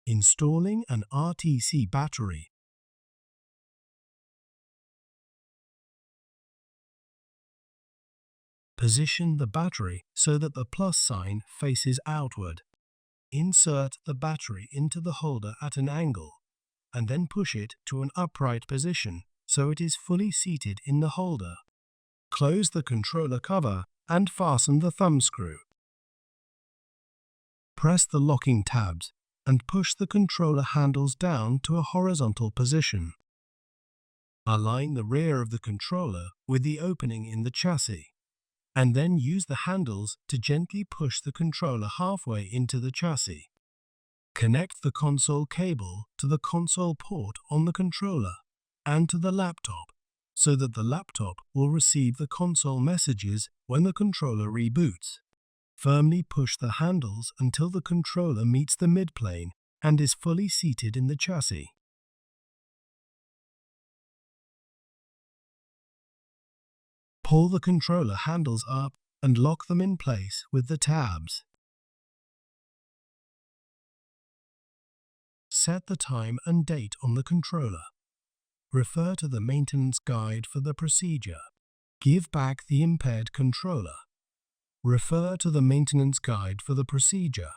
Installing an RTC battery. Position the battery so that the plus sign faces outward. Insert the battery into the holder at an angle, and then push it to an upright position so it is fully seated in the holder. Close the controller cover and fasten the thumb screw. Press the locking tabs and push the controller handles down to a horizontal position. Align the rear of the controller with the opening in the chassis, and then use the handles to gently push the controller halfway into the chassis. Connect the console cable to the console port on the controller and to the laptop so that the laptop will receive the console messages when the controller reboots. Firmly push the handles until the controller meets the midplane and is fully seated in the chassis. Pull the controller handles up and lock them in place with the tabs. Set the time and date on the controller. Refer to the maintenance guide for the procedure. Give back the impaired controller. Refer to the maintenance guide for the procedure.